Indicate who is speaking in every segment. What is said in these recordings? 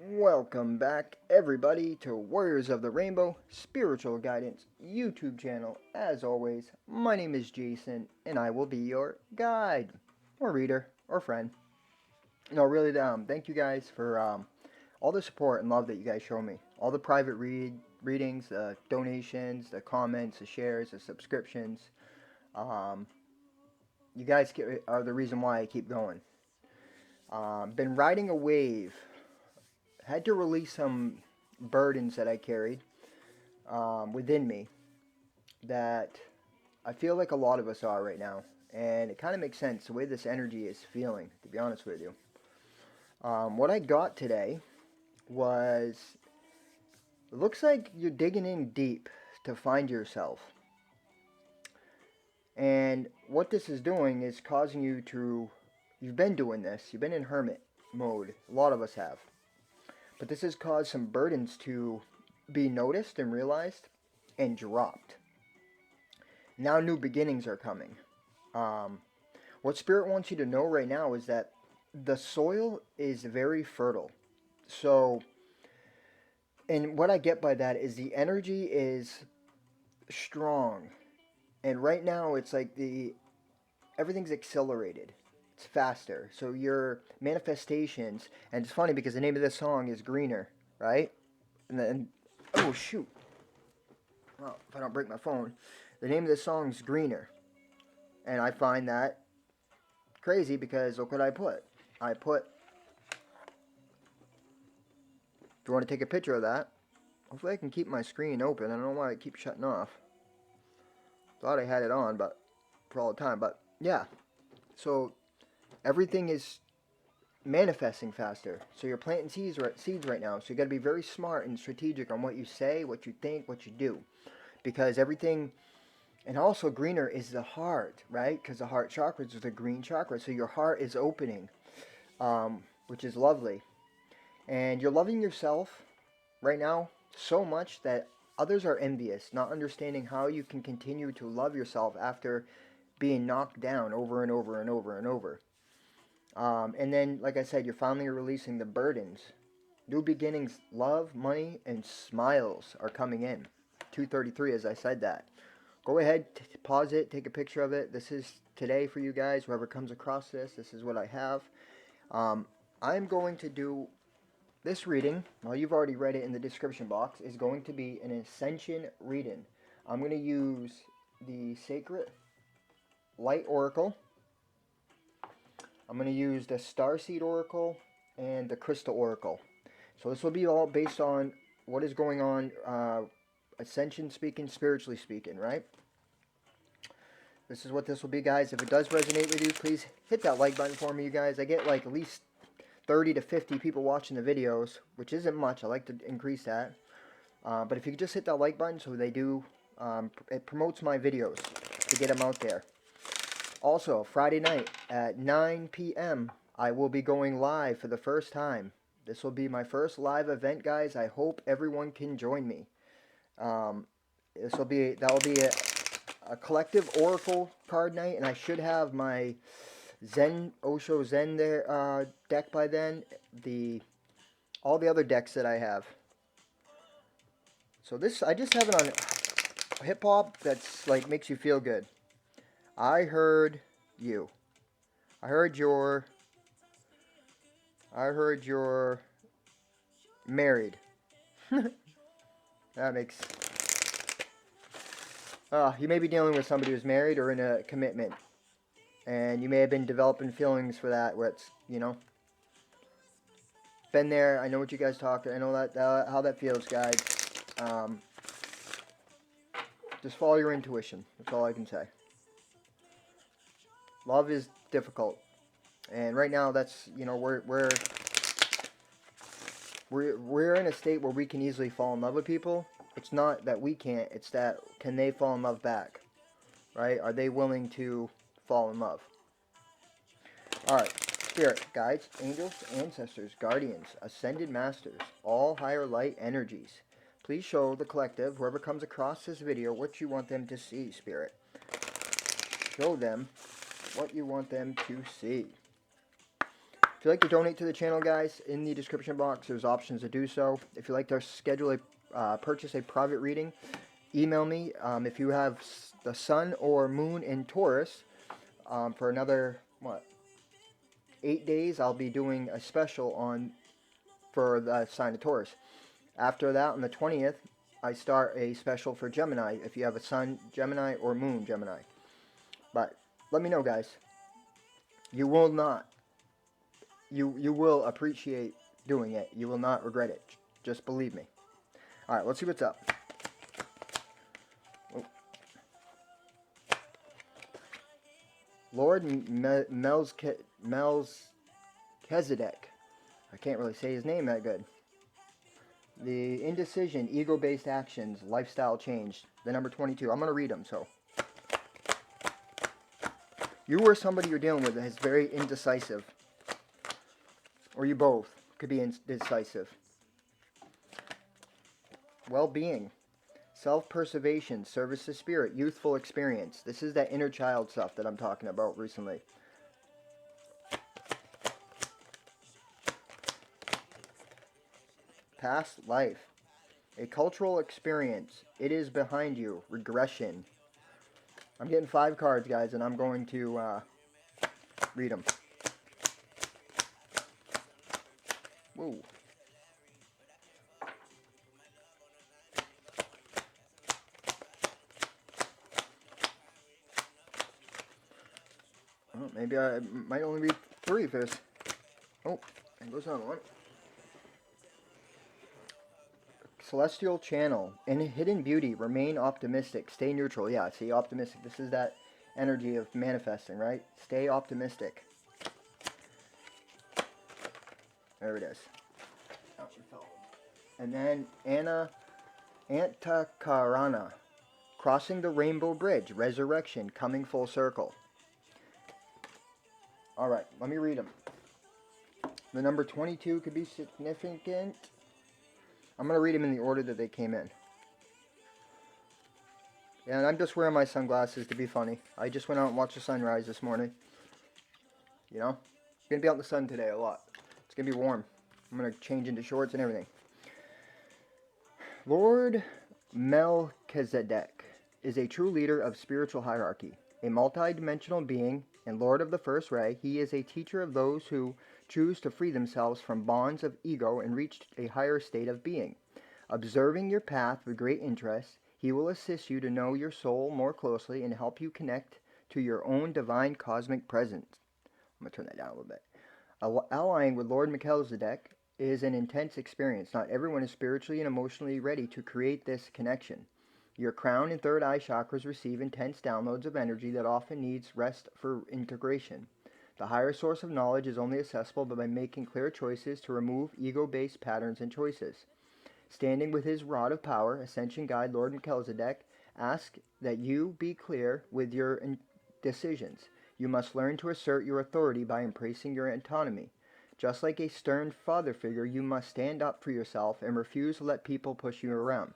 Speaker 1: Welcome back, everybody, to Warriors of the Rainbow Spiritual Guidance YouTube channel. As always, my name is Jason, and I will be your guide, or reader, or friend. No, really, thank you guys for all the support and love that you guys show me. All the private readings, the donations, the comments, the shares, the subscriptions. Um, you guys are the reason why I keep going. Been riding a wave. Had to release some burdens that I carried within me that I feel like a lot of us are right now. And it kind of makes sense the way this energy is feeling, to be honest with you. What I got today was it looks like you're digging in deep to find yourself. And what this is doing is causing you to, you've been doing this, you've been in hermit mode. A lot of us have. But this has caused some burdens to be noticed and realized and dropped. Now new beginnings are coming. What Spirit wants you to know right now is that the soil is very fertile. So, and what I get by that is the energy is strong. And right now it's like everything's accelerated. It's faster. So your manifestations, and it's funny because the name of this song is Greener, right? And then, oh shoot. Well, if I don't break my phone, the name of this song is Greener. And I find that crazy because look what I put. If you want to take a picture of that, hopefully I can keep my screen open. I don't know why it keeps shutting off. Thought I had it on, but for all the time. But yeah, so everything is manifesting faster. So you're planting seeds right now. So you got to be very smart and strategic on what you say, what you think, what you do, because everything. And also greener is the heart, right? Because the heart chakra is the green chakra. So your heart is opening, which is lovely. And you're loving yourself right now so much that others are envious, not understanding how you can continue to love yourself after being knocked down over and over and over and over. And then, like I said, you're finally releasing the burdens. New beginnings, love, money, and smiles are coming in. 233 as I said that. Go ahead, pause it, take a picture of it. This is today for you guys. Whoever comes across this is what I have. I'm going to do this reading. Well, you've already read it in the description box. Is going to be an Ascension reading. I'm going to use the Sacred Light Oracle. I'm going to use the Starseed Oracle and the Crystal Oracle. So this will be all based on what is going on, Ascension speaking, spiritually speaking, right? This is what this will be, guys. If it does resonate with you, please hit that like button for me, you guys. I get like at least 30 to 50 people watching the videos, which isn't much. I like to increase that. But if you could just hit that like button so they do, it promotes my videos to get them out there. Also, Friday night at 9 p.m., I will be going live for the first time. This will be my first live event, guys. I hope everyone can join me. That will be a collective oracle card night, and I should have my Osho Zen there deck by then. All the other decks that I have. So this, I just have it on hip hop that's like makes you feel good. I heard you. I heard you're married. That makes. You may be dealing with somebody who's married or in a commitment, and you may have been developing feelings for that. Where it's, been there. I know what you guys talk. I know that how that feels, guys. Just follow your intuition. That's all I can say. Love is difficult, and right now that's we're in a state where we can easily fall in love with people. It's not that we can't. It's that can they fall in love back, right? Are they willing to fall in love? All right, Spirit, guides, angels, ancestors, guardians, ascended masters, all higher light energies. Please show the collective, whoever comes across this video, what you want them to see, Spirit. Show them what you want them to see. you like to donate to the channel, guys, in the description box, there's options to do so. If you'd like to purchase a private reading, email me. If you have the sun or moon in Taurus, for another, 8 days, I'll be doing a special for the sign of Taurus. After that, on the 20th, I start a special for Gemini, if you have a sun Gemini or moon Gemini. But let me know, guys. You will not. You will appreciate doing it. You will not regret it. Just believe me. All right, let's see what's up. Oh. Lord Melchizedek. I can't really say his name that good. The indecision, ego-based actions, lifestyle change. The number 22. I'm going to read them, so. You or somebody you're dealing with is very indecisive. Or you both could be indecisive. Well-being. Self-preservation, service to spirit, youthful experience. This is that inner child stuff that I'm talking about recently. Past life. A cultural experience. It is behind you. Regression. I'm getting 5 cards, guys, and I'm going to read them. Whoa. Oh, maybe I might only read 3 for this. Oh, there goes another one. Celestial channel. In hidden beauty, remain optimistic. Stay neutral. Yeah, see, optimistic. This is that energy of manifesting, right? Stay optimistic. There it is. And then Antakarana. Crossing the Rainbow Bridge. Resurrection. Coming full circle. Alright, let me read them. The number 22 could be significant. I'm going to read them in the order that they came in. And I'm just wearing my sunglasses to be funny. I just went out and watched the sunrise this morning. You know? I'm going to be out in the sun today a lot. It's going to be warm. I'm going to change into shorts and everything. Lord Melchizedek is a true leader of spiritual hierarchy. A multi-dimensional being and Lord of the First Ray, he is a teacher of those who choose to free themselves from bonds of ego and reach a higher state of being. Observing your path with great interest, he will assist you to know your soul more closely and help you connect to your own divine cosmic presence. I'm going to turn that down a little bit. Allying with Lord Melchizedek is an intense experience. Not everyone is spiritually and emotionally ready to create this connection. Your crown and third eye chakras receive intense downloads of energy that often needs rest for integration. The higher source of knowledge is only accessible by making clear choices to remove ego-based patterns and choices. Standing with his rod of power, Ascension Guide Lord Melchizedek asks that you be clear with your decisions. You must learn to assert your authority by embracing your autonomy. Just like a stern father figure, you must stand up for yourself and refuse to let people push you around.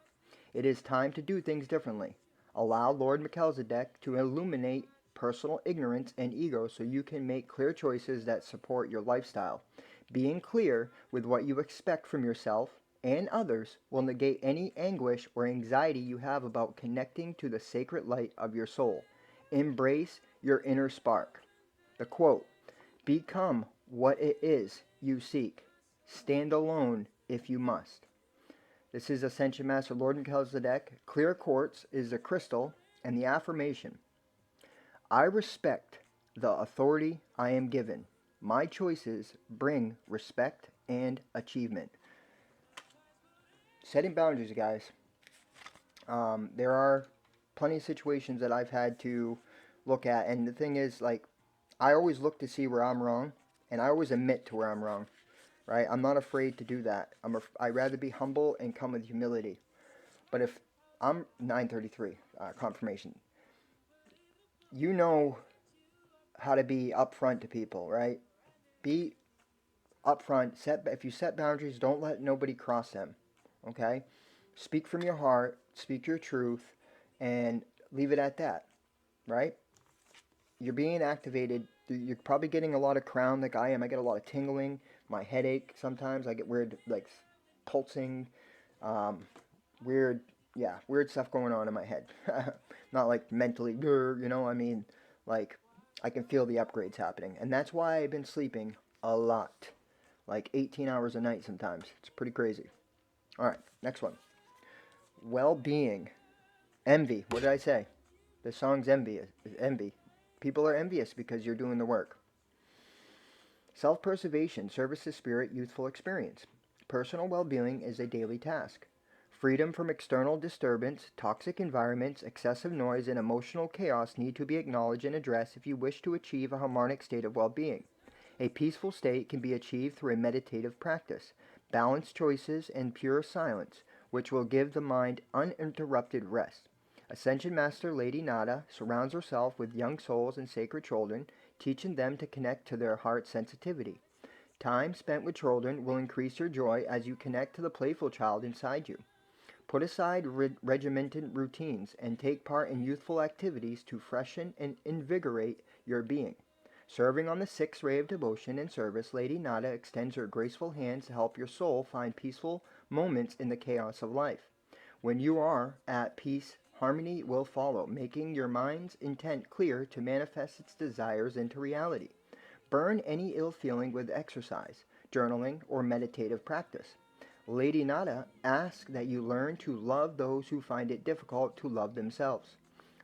Speaker 1: It is time to do things differently. Allow Lord Melchizedek to illuminate personal ignorance and ego so you can make clear choices that support your lifestyle. Being clear with what you expect from yourself and others will negate any anguish or anxiety you have about connecting to the sacred light of your soul. Embrace your inner spark. The quote, "Become what it is you seek. Stand alone if you must." This is Ascension Master Lord Melchizedek. Clear quartz is the crystal, and the affirmation: I respect the authority I am given. My choices bring respect and achievement. Setting boundaries, guys. There are plenty of situations that I've had to look at, and the thing is, like, I always look to see where I'm wrong, and I always admit to where I'm wrong. Right? I'm not afraid to do that. I'd rather be humble and come with humility. But if I'm 933, confirmation, you know how to be upfront to people, right? Be upfront. If you set boundaries, don't let nobody cross them. Okay? Speak from your heart, speak your truth, and leave it at that. Right? you're being activated. You're probably getting a lot of crown like I am. I get a lot of tingling. My headache sometimes. I get weird, like, pulsing, um, weird, yeah, weird stuff going on in my head. Not like mentally, you know, I mean, like, I can feel the upgrades happening. And that's why I've been sleeping a lot. Like 18 hours a night sometimes. It's pretty crazy. Alright, next one. Well-being. Envy. What did I say? The song's envy. Envy. People are envious because you're doing the work. Self-preservation serves the spirit youthful experience. Personal well-being is a daily task. Freedom from external disturbance, toxic environments, excessive noise, and emotional chaos need to be acknowledged and addressed if you wish to achieve a harmonic state of well-being. A peaceful state can be achieved through a meditative practice, balanced choices, and pure silence, which will give the mind uninterrupted rest. Ascension Master Lady Nada surrounds herself with young souls and sacred children, teaching them to connect to their heart sensitivity. Time spent with children will increase your joy as you connect to the playful child inside you. Put aside regimented routines and take part in youthful activities to freshen and invigorate your being. Serving on the sixth ray of devotion and service, Lady Nada extends her graceful hands to help your soul find peaceful moments in the chaos of life. When you are at peace, harmony will follow, making your mind's intent clear to manifest its desires into reality. Burn any ill feeling with exercise, journaling, or meditative practice. Lady Nada asks that you learn to love those who find it difficult to love themselves.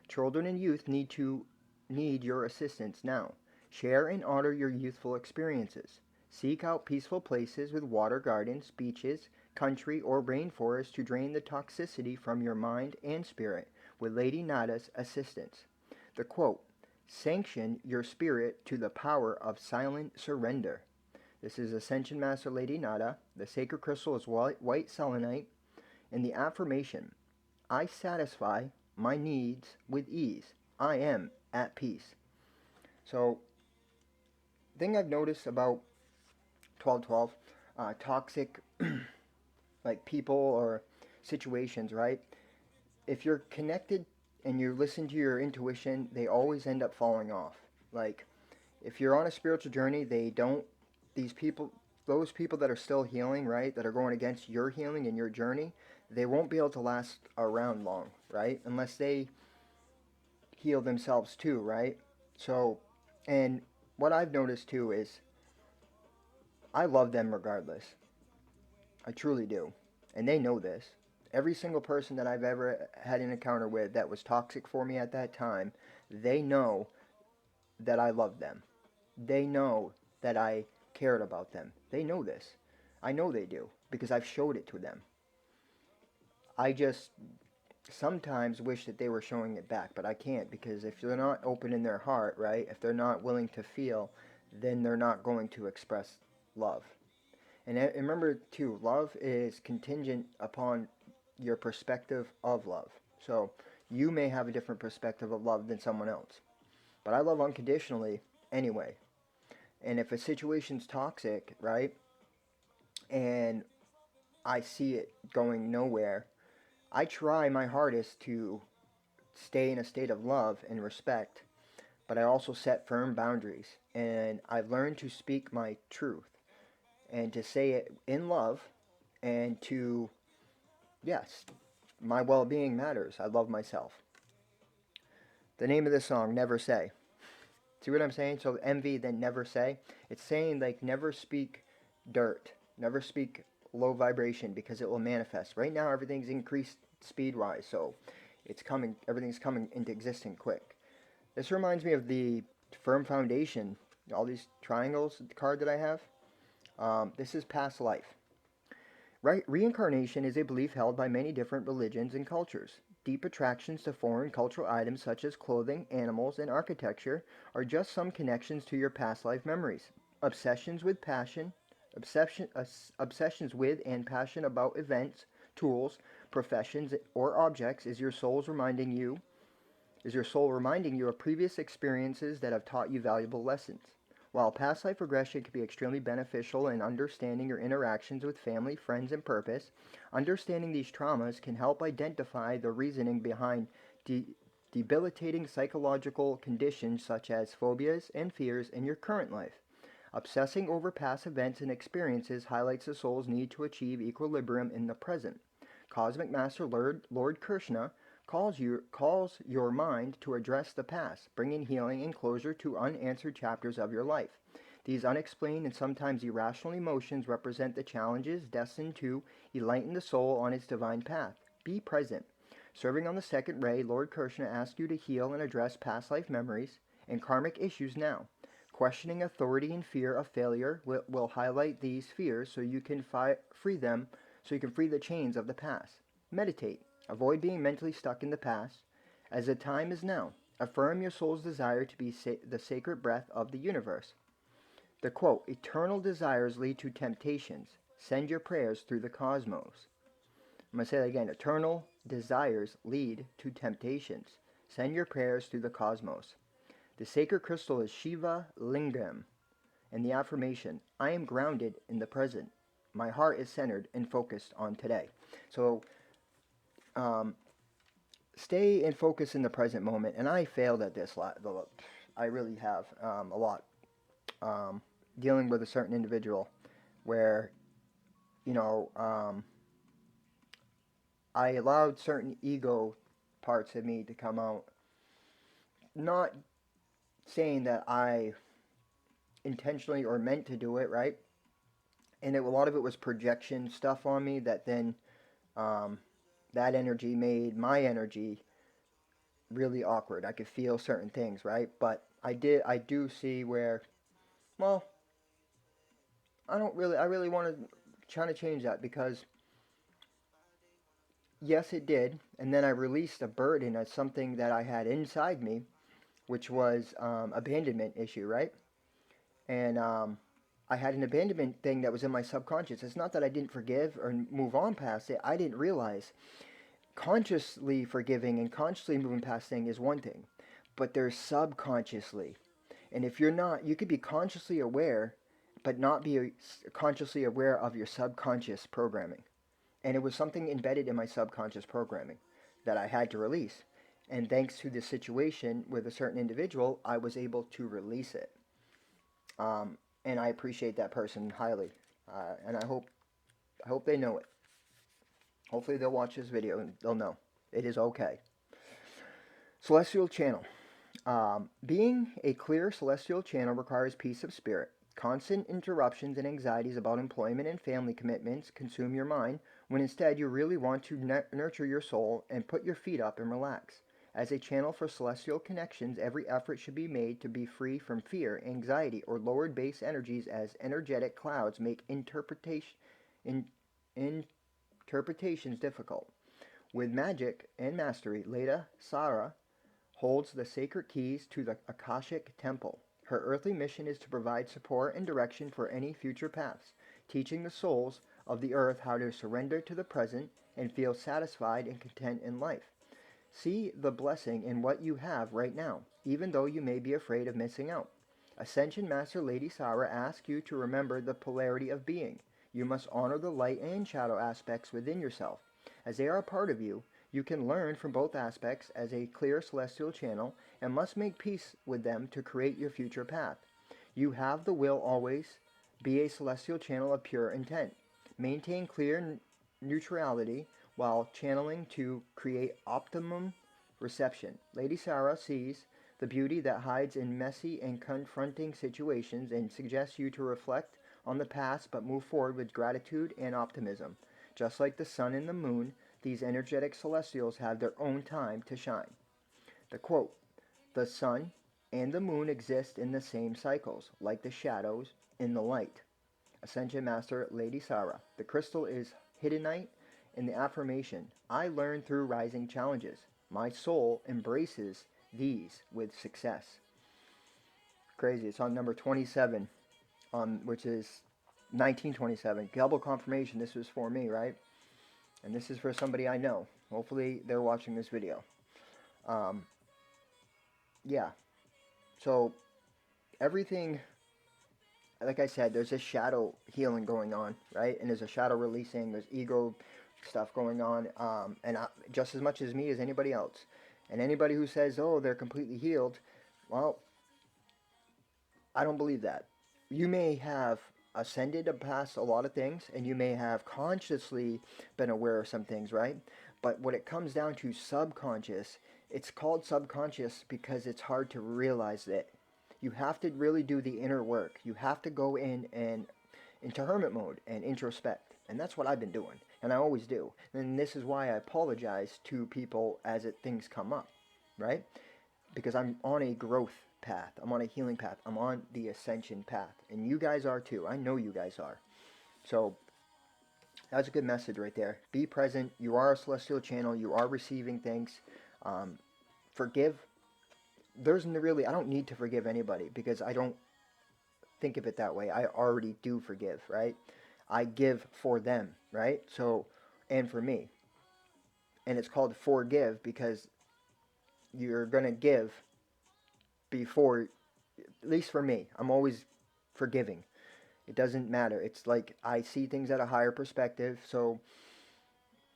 Speaker 1: Children and youth need your assistance now. Share and honor your youthful experiences. Seek out peaceful places with water gardens, beaches, country, or rainforests to drain the toxicity from your mind and spirit with Lady Nada's assistance. The quote, sanction your spirit to the power of silent surrender. This is Ascension Master Lady Nada. The sacred crystal is white selenite. And the affirmation, I satisfy my needs with ease. I am at peace. So, thing I've noticed about 1212, toxic like people or situations, right? If you're connected and you listen to your intuition, they always end up falling off. Like, if you're on a spiritual journey, these people, those people that are still healing, right, that are going against your healing and your journey, they won't be able to last around long, right? Unless they heal themselves too, right? So, and what I've noticed too is I love them regardless. I truly do. And they know this. Every single person that I've ever had an encounter with that was toxic for me at that time, they know that I love them. They know that I cared about them. They know this. I know they do because I've showed it to them. I just sometimes wish that they were showing it back, but I can't because if they're not open in their heart, right? If they're not willing to feel, then they're not going to express love. And remember too, love is contingent upon your perspective of love. So you may have a different perspective of love than someone else. But I love unconditionally anyway. And if a situation's toxic, right, and I see it going nowhere, I try my hardest to stay in a state of love and respect, but I also set firm boundaries. And I've learned to speak my truth and to say it in love and to, yes, my well-being matters. I love myself. The name of this song, Never Say. See what I'm saying? So envy, then never say. It's saying like never speak dirt. Never speak low vibration because it will manifest. Right now everything's increased speed-wise, so it's coming. Everything's coming into existence quick. This reminds me of the firm foundation. All these triangles card that I have. This is past life. Reincarnation is a belief held by many different religions and cultures. Deep attractions to foreign cultural items such as clothing, animals, and architecture are just some connections to your past life memories. Obsessions with obsessions with and passion about events, tools, professions, or objects is your soul reminding you of previous experiences that have taught you valuable lessons. While past life regression can be extremely beneficial in understanding your interactions with family, friends, and purpose, understanding these traumas can help identify the reasoning behind debilitating psychological conditions such as phobias and fears in your current life. Obsessing over past events and experiences highlights the soul's need to achieve equilibrium in the present. Cosmic Master Lord Krishna calls your mind to address the past, bringing healing and closure to unanswered chapters of your life. These unexplained and sometimes irrational emotions represent the challenges destined to enlighten the soul on its divine path. Be present. Serving on the second ray, Lord Krishna asks you to heal and address past life memories and karmic issues now. Questioning authority and fear of failure will highlight these fears so you can free them, so you can free the chains of the past. Meditate. Avoid being mentally stuck in the past, as the time is now. Affirm your soul's desire to be the sacred breath of the universe. The quote, eternal desires lead to temptations. Send your prayers through the cosmos. I'm going to say that again. Eternal desires lead to temptations. Send your prayers through the cosmos. The sacred crystal is Shiva Lingam. And the affirmation, I am grounded in the present. My heart is centered and focused on today. So, stay and focus in the present moment. And I failed at this. I really have a lot. Dealing with a certain individual where, I allowed certain ego parts of me to come out. Not saying that I intentionally or meant to do it, right? And a lot of it was projection stuff on me that then that energy made my energy really awkward. I could feel certain things, right? But I do see where, well, I really want to try to change that, because yes, it did. And then I released a burden as something that I had inside me, which was abandonment issue, right? And I had an abandonment thing that was in my subconscious. It's not that I didn't forgive or move on past it. I didn't realize consciously forgiving and consciously moving past thing is one thing, but there's subconsciously. And if you're not, you could be consciously aware, but not be consciously aware of your subconscious programming. And it was something embedded in my subconscious programming that I had to release. And thanks to the situation with a certain individual, I was able to release it. And I appreciate that person highly. And I hope they know it. Hopefully they'll watch this video and they'll know it is okay. Celestial channel. Being a clear celestial channel requires peace of spirit. Constant interruptions and anxieties about employment and family commitments consume your mind, when instead you really want to nurture your soul and put your feet up and relax. As a channel for celestial connections, every effort should be made to be free from fear, anxiety, or lowered base energies, as energetic clouds make interpretations difficult. With magic and mastery, Leda Sara holds the sacred keys to the Akashic Temple. Her earthly mission is to provide support and direction for any future paths, teaching the souls of the earth how to surrender to the present and feel satisfied and content in life. See the blessing in what you have right now, even though you may be afraid of missing out. Ascension Master Lady Sara asks you to remember the polarity of being. You must honor the light and shadow aspects within yourself. As they are a part of you, you can learn from both aspects as a clear celestial channel and must make peace with them to create your future path. You have the will always be a celestial channel of pure intent. Maintain clear neutrality while channeling to create optimum reception. Lady Sara sees the beauty that hides in messy and confronting situations and suggests you to reflect on the past but move forward with gratitude and optimism. Just like the sun and the moon, these energetic celestials have their own time to shine. The quote, the sun and the moon exist in the same cycles, like the shadows in the light. Ascension Master Lady Sara. The crystal is Hiddenite, in the affirmation, I learn through rising challenges. My soul embraces these with success. Crazy. It's on number 27, which is 1927. Double confirmation. This was for me, right? And this is for somebody I know. Hopefully they're watching this video. Yeah. So everything, like I said, there's this shadow healing going on, right? And there's a shadow releasing. There's ego stuff going on. And just as much as me as anybody else. And anybody who says, oh, they're completely healed, well, I don't believe that. You may have ascended past a lot of things, and you may have consciously been aware of some things, right? But when it comes down to subconscious, it's called subconscious because it's hard to realize that. You have to really do the inner work. You have to go in and into hermit mode and introspect. And that's what I've been doing. And I always do. And this is why I apologize to people as things come up, right? Because I'm on a growth path. I'm on a healing path. I'm on the ascension path. And you guys are too. I know you guys are. So that's a good message right there. Be present. You are a celestial channel. You are receiving things. Forgive. I don't need to forgive anybody because I don't think of it that way. I already do forgive, right? I give for them, right? So, and for me. And it's called forgive because you're going to give before, at least for me, I'm always forgiving. It doesn't matter. It's like I see things at a higher perspective, so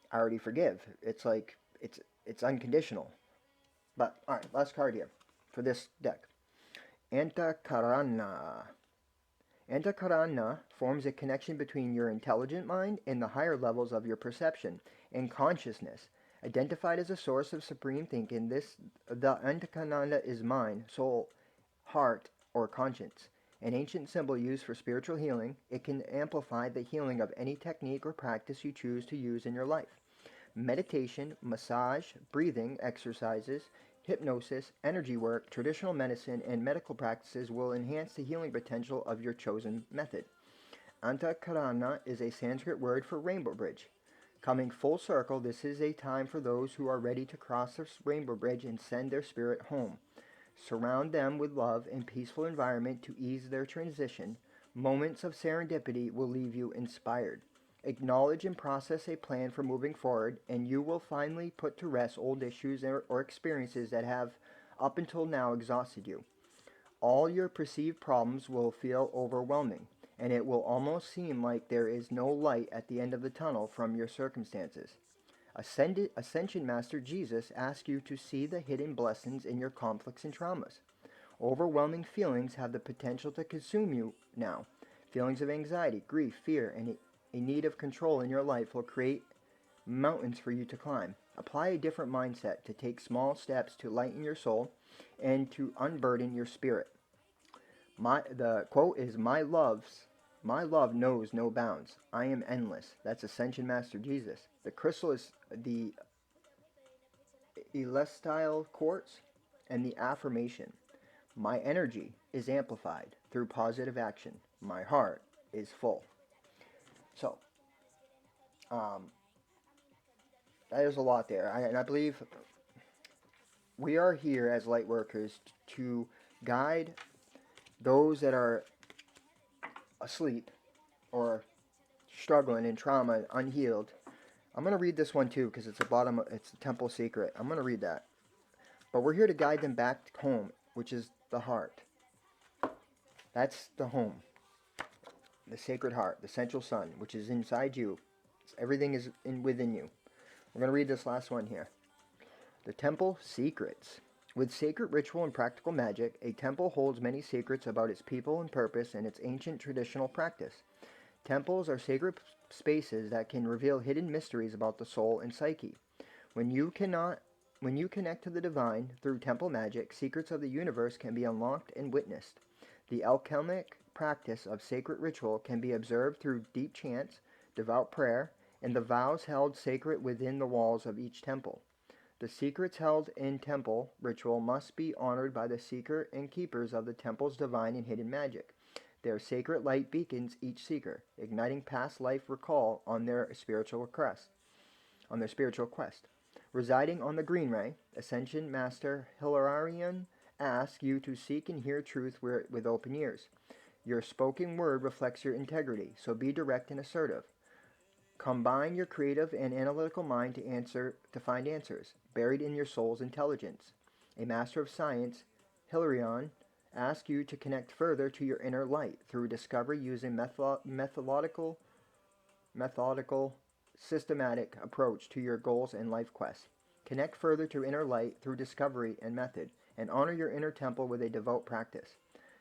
Speaker 1: I already forgive. It's like it's unconditional. But all right, last card here for this deck. Antakarana. Antakarana forms a connection between your intelligent mind and the higher levels of your perception and consciousness. Identified as a source of supreme thinking, the Antakarana is mind, soul, heart, or conscience. An ancient symbol used for spiritual healing, it can amplify the healing of any technique or practice you choose to use in your life. Meditation, massage, breathing exercises, hypnosis, energy work, traditional medicine, and medical practices will enhance the healing potential of your chosen method. Antakarana is a Sanskrit word for rainbow bridge. Coming full circle, this is a time for those who are ready to cross the rainbow bridge and send their spirit home. Surround them with love and peaceful environment to ease their transition. Moments of serendipity will leave you inspired. Acknowledge and process a plan for moving forward, and you will finally put to rest old issues or experiences that have, up until now, exhausted you. All your perceived problems will feel overwhelming, and it will almost seem like there is no light at the end of the tunnel from your circumstances. Ascension Master Jesus asks you to see the hidden blessings in your conflicts and traumas. Overwhelming feelings have the potential to consume you now. Feelings of anxiety, grief, fear, and a need of control in your life will create mountains for you to climb. Apply a different mindset to take small steps to lighten your soul and to unburden your spirit. The quote is, my love knows no bounds. I am endless. That's Ascension Master Jesus. The crystal is the celestial quartz, and the affirmation. My energy is amplified through positive action. My heart is full. So, there's a lot there. And I believe we are here as light workers to guide those that are asleep or struggling in trauma, unhealed. I'm going to read this one too because it's it's a temple secret. I'm going to read that. But we're here to guide them back home, which is the heart. That's the home. The sacred heart, the central sun, which is inside you. Everything is within you. We're going to read this last one here. The temple secrets. With sacred ritual and practical magic, a temple holds many secrets about its people and purpose and its ancient traditional practice. Temples are sacred spaces that can reveal hidden mysteries about the soul and psyche. When you connect to the divine through temple magic, secrets of the universe can be unlocked and witnessed. The alchemic practice of sacred ritual can be observed through deep chants, devout prayer, and the vows held sacred within the walls of each temple. The secrets held in temple ritual must be honored by the seeker and keepers of the temple's divine and hidden magic. Their sacred light beacons each seeker, igniting past life recall on their spiritual quest. Residing on the Green Ray, Ascension Master Hilarion asks you to seek and hear truth with open ears. Your spoken word reflects your integrity, so be direct and assertive. Combine your creative and analytical mind to find answers, buried in your soul's intelligence. A master of science, Hilarion, asks you to connect further to your inner light through discovery using methodical, systematic approach to your goals and life quests. Connect further to inner light through discovery and method, and honor your inner temple with a devout practice.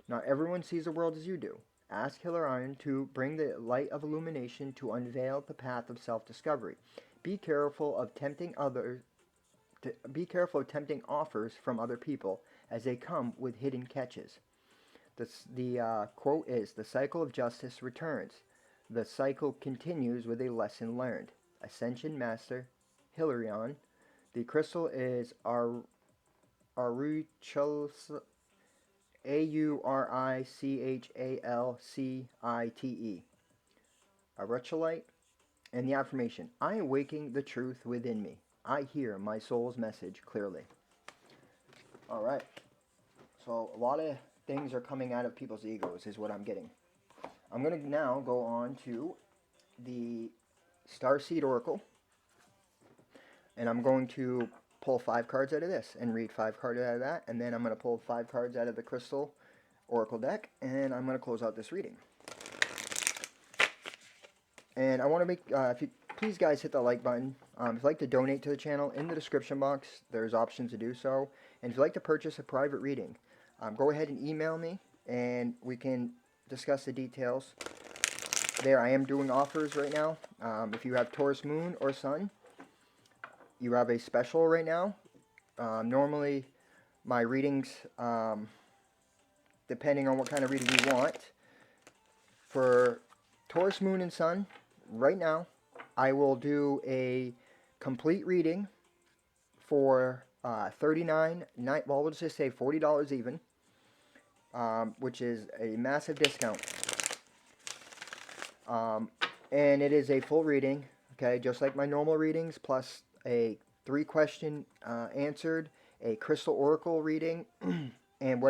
Speaker 1: Not everyone sees the world as you do. Ask Hilarion to bring the light of illumination to unveil the path of self-discovery. Be careful of tempting offers from other people, as they come with hidden catches. The quote is, "The cycle of justice returns. The cycle continues with a lesson learned." Ascension Master Hilarion. The crystal is Aurichalcite. Aurichalcite. Aurichalite. And the affirmation, I am waking the truth within me. I hear my soul's message clearly. Alright. So a lot of things are coming out of people's egos is what I'm getting. I'm going to now go on to the Starseed Oracle. And I'm going to pull 5 cards out of this and read 5 cards out of that. And then I'm going to pull 5 cards out of the Crystal Oracle deck. And I'm going to close out this reading. And I want to make, if you please guys hit the like button. If you'd like to donate to the channel, in the description box, there's options to do so. And if you'd like to purchase a private reading, go ahead and email me, and we can discuss the details. There, I am doing offers right now. If you have Taurus Moon or Sun, you have a special right now. Normally, my readings, depending on what kind of reading you want, for Taurus Moon and Sun, right now, I will do a complete reading for $39, well, we'll just say $40 even, which is a massive discount. And it is a full reading, okay, just like my normal readings, plus a 3-question answered, a Crystal Oracle reading, and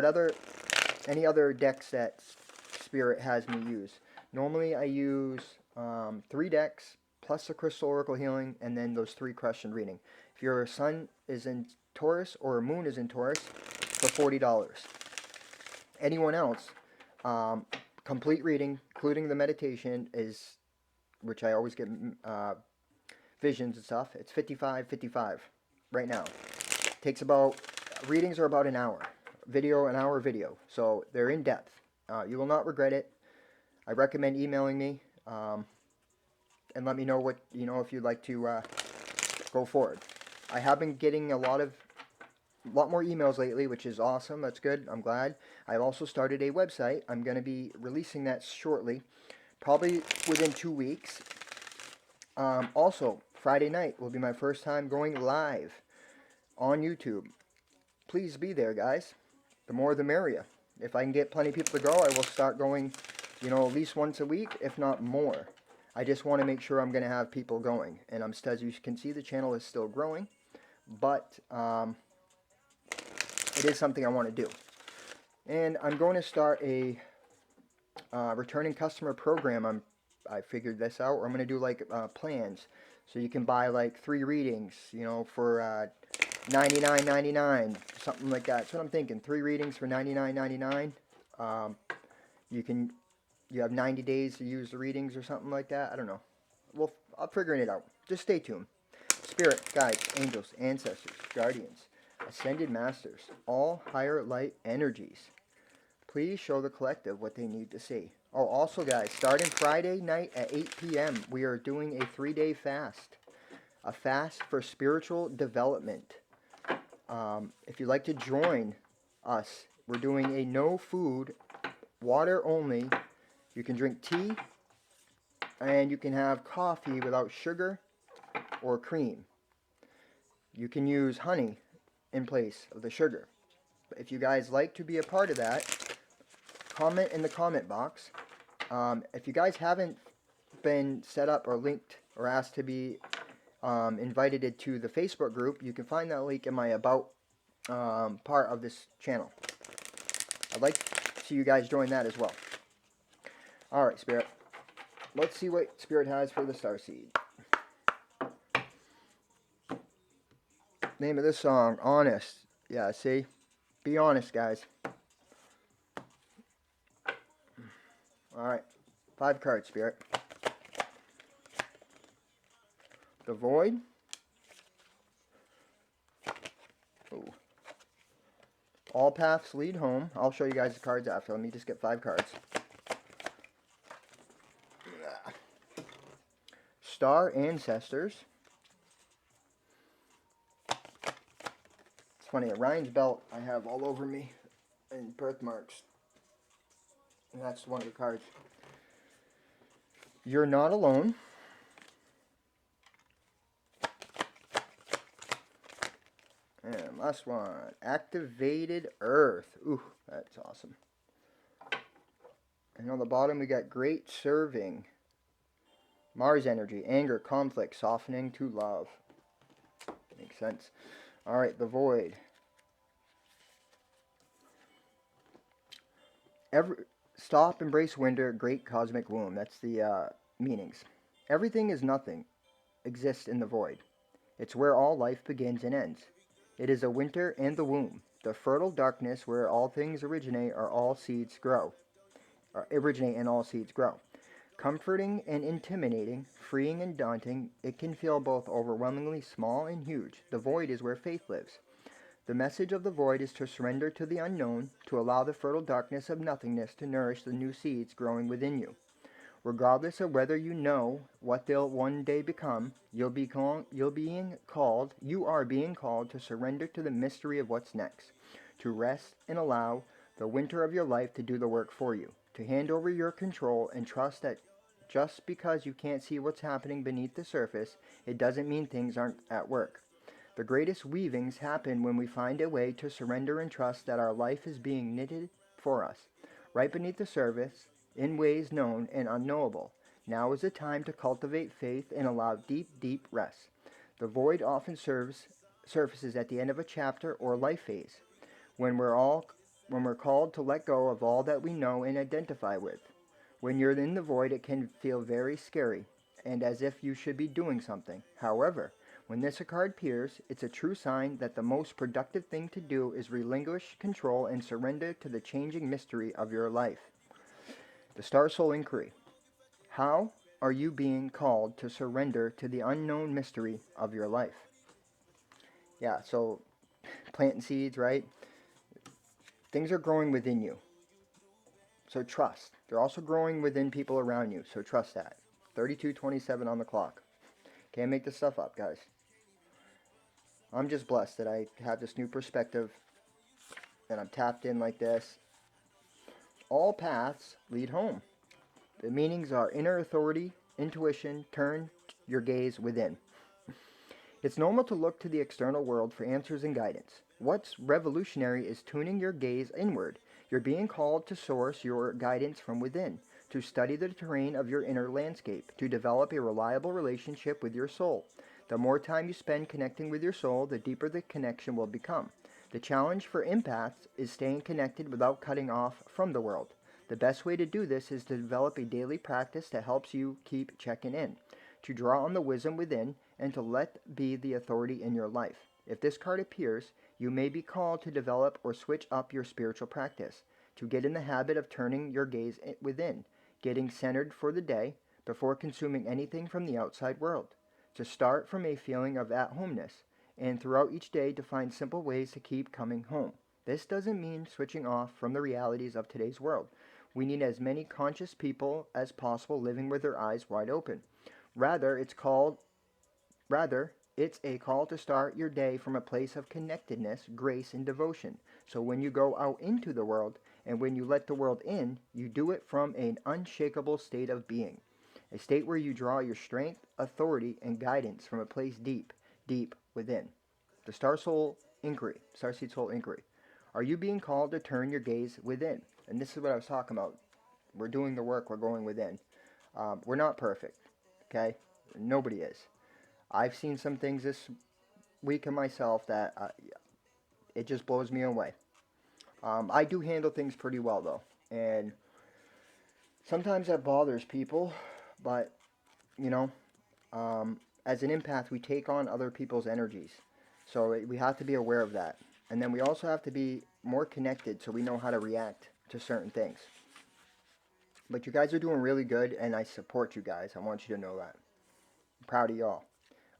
Speaker 1: any other decks that Spirit has me use. Normally I use 3 decks, plus the Crystal Oracle healing, and then those 3-question reading. If your Sun is in Taurus or Moon is in Taurus, for $40. Anyone else, complete reading, including the meditation, is, which I always get visions and stuff, it's $55 right now. Takes about, readings are about an hour. An hour video. So they're in depth. You will not regret it. I recommend emailing me. And let me know what, if you'd like to go forward. I have been getting a lot more emails lately, which is awesome. That's good. I'm glad. I've also started a website. I'm going to be releasing that shortly, probably within 2 weeks. Also, Friday night will be my first time going live on YouTube. Please be there, guys. The more the merrier. If I can get plenty of people to go, I will start going, at least once a week, if not more. I just want to make sure I'm going to have people going. And as you can see, the channel is still growing. But it is something I want to do. And I'm going to start a returning customer program. I figured this out. Or I'm going to do like plans. So you can buy like 3 readings, for $99.99, something like that. That's what I'm thinking. 3 readings for $99.99. You have 90 days to use the readings or something like that. I don't know. Well, I'm figuring it out. Just stay tuned. Spirit, guides, angels, ancestors, guardians, ascended masters, all higher light energies. Please show the collective what they need to see. Oh, also guys, starting Friday night at 8 p.m., we are doing a 3-day fast. A fast for spiritual development. If you'd like to join us, we're doing a no food, water only. You can drink tea, and you can have coffee without sugar or cream. You can use honey in place of the sugar. But if you guys like to be a part of that, comment in the comment box. If you guys haven't been set up or linked or asked to be invited to the Facebook group, you can find that link in my About part of this channel. I'd like to see you guys join that as well. Alright, Spirit. Let's see what Spirit has for the Starseed. Name of this song, Honest. Yeah, see? Be honest, guys. Alright. 5 cards, Spirit. The Void. All paths lead home. I'll show you guys the cards after. Let me just get 5 cards. Star Ancestors. It's funny, Orion's belt I have all over me and birthmarks. And that's one of the cards. You're Not Alone. And last one, Activated Earth. Ooh, that's awesome. And on the bottom we got Great Serving. Mars energy, anger, conflict, softening to love. Makes sense. Alright, the Void. Stop, embrace winter, great cosmic womb. That's the meanings. Everything is nothing, exists in the void. It's where all life begins and ends. It is a winter and the womb, the fertile darkness where all things originate and all seeds grow. Comforting and intimidating, freeing and daunting, it can feel both overwhelmingly small and huge. The void is where faith lives. The message of the void is to surrender to the unknown, to allow the fertile darkness of nothingness to nourish the new seeds growing within you. Regardless of whether you know what they'll one day become, you are being called to surrender to the mystery of what's next, to rest and allow the winter of your life to do the work for you, to hand over your control and trust that just because you can't see what's happening beneath the surface, it doesn't mean things aren't at work. The greatest weavings happen when we find a way to surrender and trust that our life is being knitted for us, right beneath the surface, in ways known and unknowable. Now is the time to cultivate faith and allow deep, deep rest. The void often surfaces at the end of a chapter or life phase, when we're called to let go of all that we know and identify with. When you're in the void, it can feel very scary and as if you should be doing something. However, when this card appears, it's a true sign that the most productive thing to do is relinquish control and surrender to the changing mystery of your life. The Star Soul Inquiry. How are you being called to surrender to the unknown mystery of your life? Yeah, so planting seeds, right? Things are growing within you. So trust. They're also growing within people around you, so trust that. 32:27 on the clock. Can't make this stuff up, guys. I'm just blessed that I have this new perspective and I'm tapped in like this. All paths lead home. The meanings are inner authority, intuition, turn your gaze within. It's normal to look to the external world for answers and guidance. What's revolutionary is tuning your gaze inward. You're being called to source your guidance from within, to study the terrain of your inner landscape, to develop a reliable relationship with your soul. The more time you spend connecting with your soul, the deeper the connection will become. The challenge for empaths is staying connected without cutting off from the world. The best way to do this is to develop a daily practice that helps you keep checking in, to draw on the wisdom within, and to let be the authority in your life. If this card appears, you may be called to develop or switch up your spiritual practice, to get in the habit of turning your gaze within, getting centered for the day before consuming anything from the outside world, to start from a feeling of at-homeness, and throughout each day to find simple ways to keep coming home. This doesn't mean switching off from the realities of today's world. We need as many conscious people as possible living with their eyes wide open. Rather, it's a call to start your day from a place of connectedness, grace, and devotion. So when you go out into the world, and when you let the world in, you do it from an unshakable state of being. A state where you draw your strength, authority, and guidance from a place deep, deep within. The Starseed Soul Inquiry. Are you being called to turn your gaze within? And this is what I was talking about. We're doing the work, we're going within. We're not perfect, okay? Nobody is. I've seen some things this week in myself that it just blows me away. I do handle things pretty well, though. And sometimes that bothers people, but, you know, as an empath, we take on other people's energies. So we have to be aware of that. And then we also have to be more connected so we know how to react to certain things. But you guys are doing really good, and I support you guys. I want you to know that. I'm proud of y'all.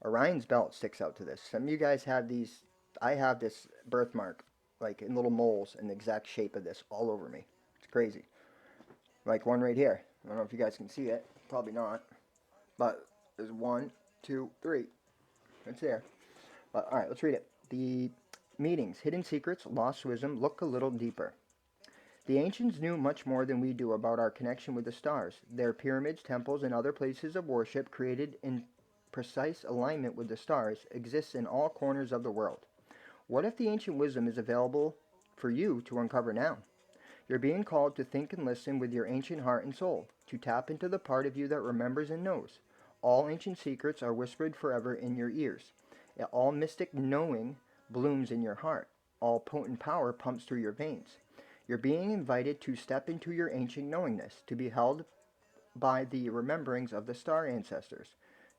Speaker 1: Orion's belt sticks out to this. Some of you guys have these. I have this birthmark like in little moles in the exact shape of this all over me. It's crazy. Like one right here. I don't know if you guys can see it. Probably not. But there's 1, 2, 3. It's there. But alright, let's read it. The meanings, hidden secrets, lost wisdom, look a little deeper. The ancients knew much more than we do about our connection with the stars. Their pyramids, temples, and other places of worship created in precise alignment with the stars exists in all corners of the world. What if the ancient wisdom is available for you to uncover now? You're being called to think and listen with your ancient heart and soul, to tap into the part of you that remembers and knows. All ancient secrets are whispered forever in your ears. All mystic knowing blooms in your heart. All potent power pumps through your veins. You're being invited to step into your ancient knowingness, to be held by the rememberings of the star ancestors,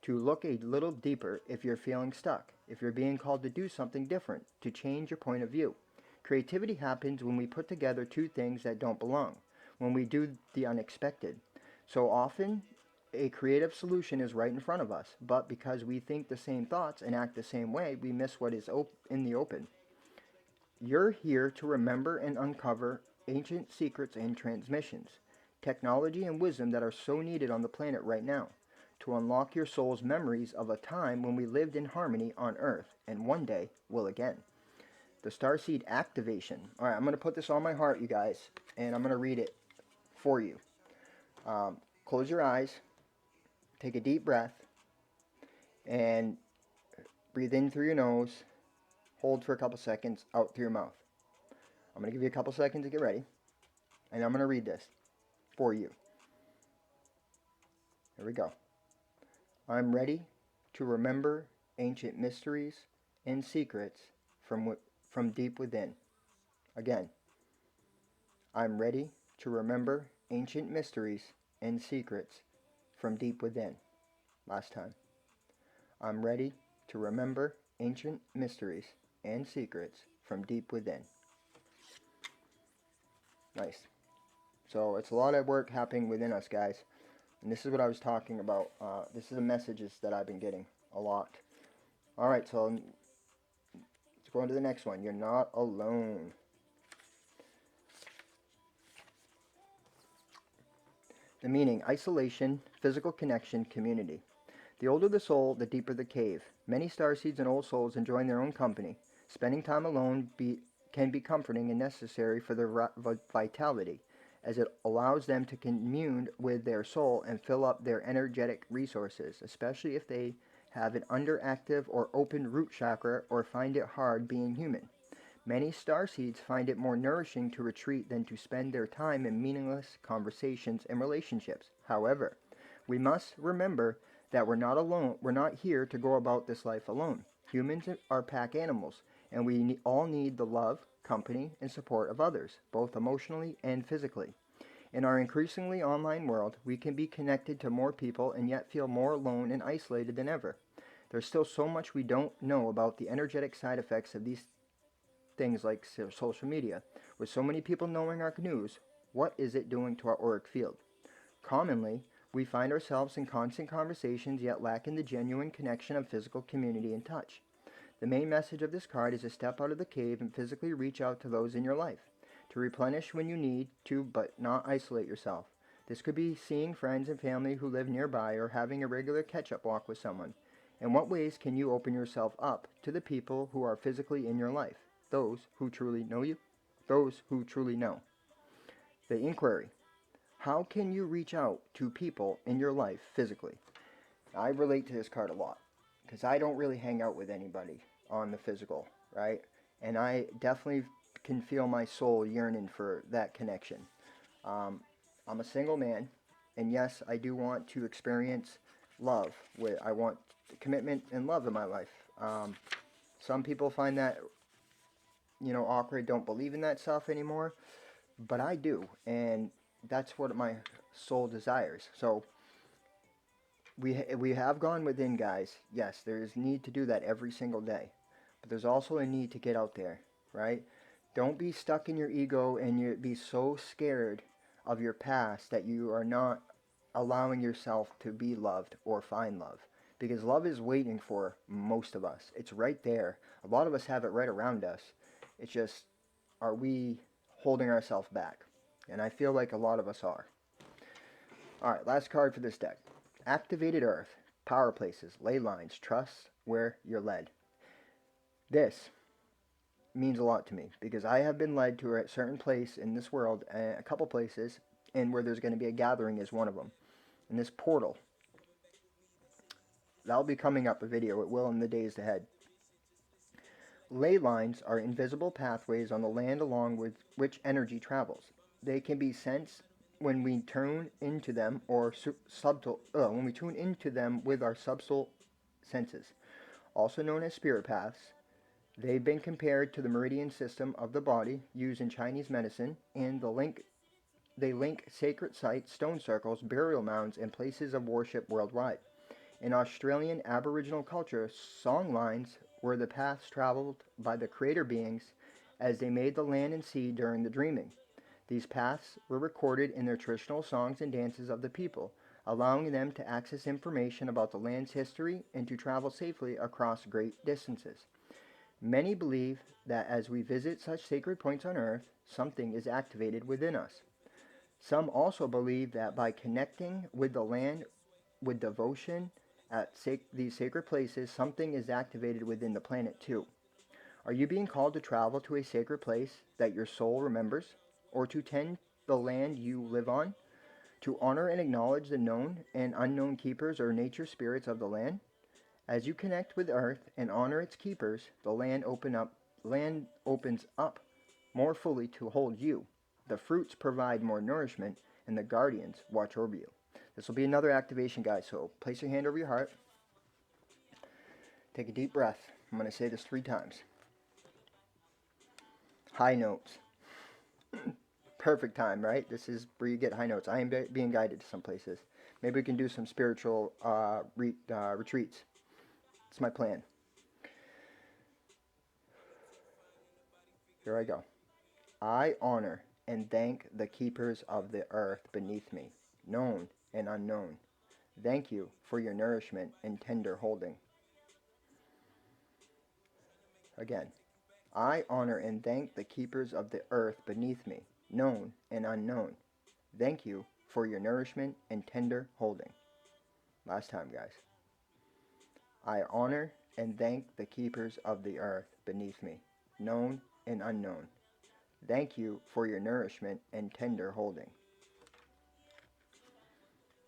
Speaker 1: to look a little deeper if you're feeling stuck, if you're being called to do something different, to change your point of view. Creativity happens when we put together two things that don't belong, when we do the unexpected. So often, a creative solution is right in front of us, but because we think the same thoughts and act the same way, we miss what is in the open. You're here to remember and uncover ancient secrets and transmissions, technology and wisdom that are so needed on the planet right now, to unlock your soul's memories of a time when we lived in harmony on Earth, and one day will again. The Starseed Activation. Alright, I'm going to put this on my heart, you guys, and I'm going to read it for you. Close your eyes, take a deep breath, and breathe in through your nose, hold for a couple seconds, out through your mouth. I'm going to give you a couple seconds to get ready, and I'm going to read this for you. Here we go. I'm ready to remember ancient mysteries and secrets from deep within. Again, I'm ready to remember ancient mysteries and secrets from deep within. Last time. I'm ready to remember ancient mysteries and secrets from deep within. Nice. So it's a lot of work happening within us, guys. And this is what I was talking about. This is the messages that I've been getting a lot. Alright, so let's go on to the next one. You're not alone. The meaning, isolation, physical connection, community. The older the soul, the deeper the cave. Many starseeds and old souls enjoying their own company. Spending time alone can be comforting and necessary for their vitality, as it allows them to commune with their soul and fill up their energetic resources, especially if they have an underactive or open root chakra or find it hard being human. Many starseeds find it more nourishing to retreat than to spend their time in meaningless conversations and relationships. However, we must remember that we're not alone. We're not here to go about this life alone. Humans are pack animals, and we all need the love, company, and support of others, both emotionally and physically. In our increasingly online world, we can be connected to more people and yet feel more alone and isolated than ever. There's still so much we don't know about the energetic side effects of these things like social media. With so many people knowing our news, what is it doing to our auric field? Commonly, we find ourselves in constant conversations yet lacking the genuine connection of physical community and touch. The main message of this card is to step out of the cave and physically reach out to those in your life, to replenish when you need to but not isolate yourself. This could be seeing friends and family who live nearby or having a regular catch-up walk with someone. In what ways can you open yourself up to the people who are physically in your life? Those who truly know you, those who truly know. The inquiry. How can you reach out to people in your life physically? I relate to this card a lot because I don't really hang out with anybody on the physical, right? And I definitely can feel my soul yearning for that connection. I'm a single man, and yes, I do want to experience love. I want commitment and love in my life. Some people find that awkward, don't believe in that stuff anymore, but I do, and that's what my soul desires. So we have gone within, guys. Yes, there's need to do that every single day, but there's also a need to get out there, right? Don't be stuck in your ego and you be so scared of your past that you are not allowing yourself to be loved or find love, because love is waiting for most of us. It's right there. A lot of us have it right around us. It's just are we holding ourselves back? And I feel like a lot of us are. Alright, last card for this deck. Activated Earth. Power places. Ley lines. Trust where you're led. This means a lot to me because I have been led to a certain place in this world, a couple places, and where there's going to be a gathering is one of them. And this portal, that'll be coming up a video. It will in the days ahead. Ley lines are invisible pathways on the land along with which energy travels. They can be sensed when we tune into them when we tune into them with our subtle senses, also known as spirit paths. They've been compared to the meridian system of the body used in Chinese medicine, and they link sacred sites, stone circles, burial mounds, and places of worship worldwide. In Australian Aboriginal culture, song lines were the paths traveled by the creator beings as they made the land and sea during the dreaming. These paths were recorded in their traditional songs and dances of the people, allowing them to access information about the land's history and to travel safely across great distances. Many believe that as we visit such sacred points on earth, something is activated within us. Some also believe that by connecting with the land with devotion at these sacred places, something is activated within the planet too. Are you being called to travel to a sacred place that your soul remembers, or to tend the land you live on, to honor and acknowledge the known and unknown keepers or nature spirits of the land? As you connect with Earth and honor its keepers, the land opens up more fully to hold you. The fruits provide more nourishment, and the guardians watch over you. This will be another activation, guys, so place your hand over your heart. Take a deep breath. I'm going to say this 3 times. High notes. Perfect time, right? This is where you get high notes. I am being guided to some places. Maybe we can do some spiritual retreats. It's my plan. Here I go. I honor and thank the keepers of the earth beneath me, known and unknown. Thank you for your nourishment and tender holding. Again. I honor and thank the keepers of the earth beneath me, known and unknown. Thank you for your nourishment and tender holding. Last time, guys. I honor and thank the keepers of the earth beneath me, known and unknown. Thank you for your nourishment and tender holding.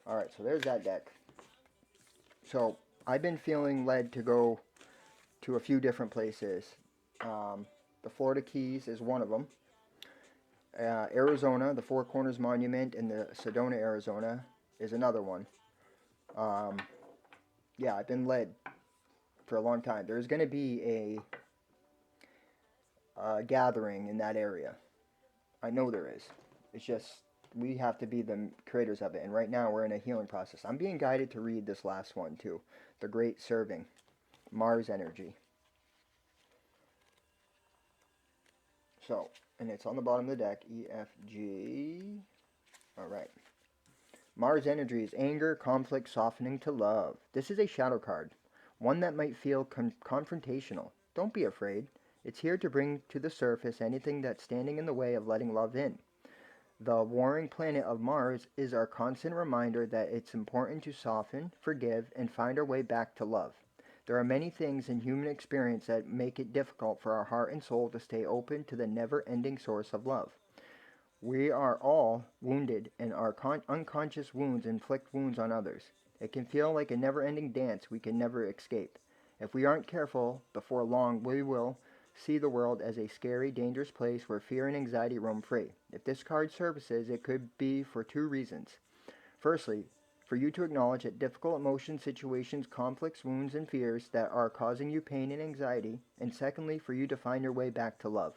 Speaker 1: Alright, so there's that deck. So, I've been feeling led to go to a few different places. The Florida Keys is one of them. Arizona, the Four Corners Monument in the Sedona, Arizona is another one. Yeah, I've been led for a long time. There's going to be a gathering in that area. I know there is. It's just we have to be the creators of it. And right now we're in a healing process. I'm being guided to read this last one too. The Great Serving. Mars Energy. So, and it's on the bottom of the deck. EFG. Alright. Mars Energy is anger, conflict, softening to love. This is a shadow card. One that might feel confrontational. Don't be afraid. It's here to bring to the surface anything that's standing in the way of letting love in. The warring planet of Mars is our constant reminder that it's important to soften, forgive, and find our way back to love. There are many things in human experience that make it difficult for our heart and soul to stay open to the never-ending source of love. We are all wounded, and our unconscious wounds inflict wounds on others. It can feel like a never-ending dance we can never escape. If we aren't careful, before long we will see the world as a scary, dangerous place where fear and anxiety roam free. If this card surfaces, it could be for 2 reasons. Firstly, for you to acknowledge that difficult emotions, situations, conflicts, wounds, and fears that are causing you pain and anxiety, and secondly, for you to find your way back to love.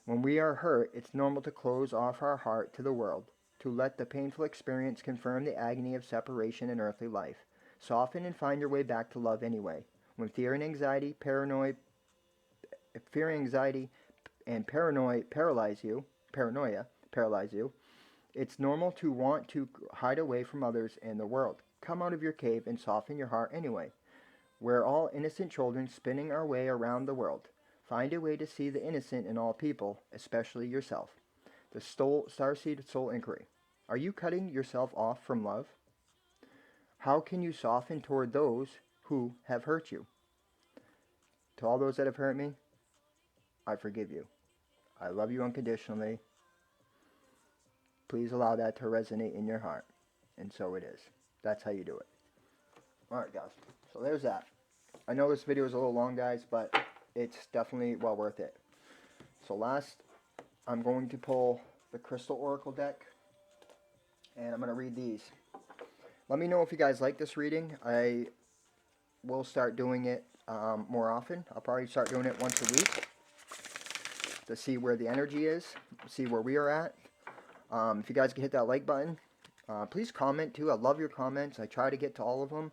Speaker 1: When we are hurt, it's normal to close off our heart to the world, to let the painful experience confirm the agony of separation in earthly life. Soften and find your way back to love anyway. When fear and anxiety, paranoia paralyze you, it's normal to want to hide away from others and the world. Come out of your cave and soften your heart anyway. We're all innocent children spinning our way around the world. Find a way to see the innocent in all people, especially yourself. The Starseed Soul Inquiry. Are you cutting yourself off from love? How can you soften toward those who have hurt you? To all those that have hurt me, I forgive you. I love you unconditionally. Please allow that to resonate in your heart. And so it is. That's how you do it. Alright guys, so there's that. I know this video is a little long guys, but it's definitely well worth it. So last, I'm going to pull the Crystal Oracle deck, and I'm going to read these. Let me know if you guys like this reading. I will start doing it more often. I'll probably start doing it once a week to see where the energy is, see where we are at. If you guys can hit that like button, please comment too. I love your comments. I try to get to all of them.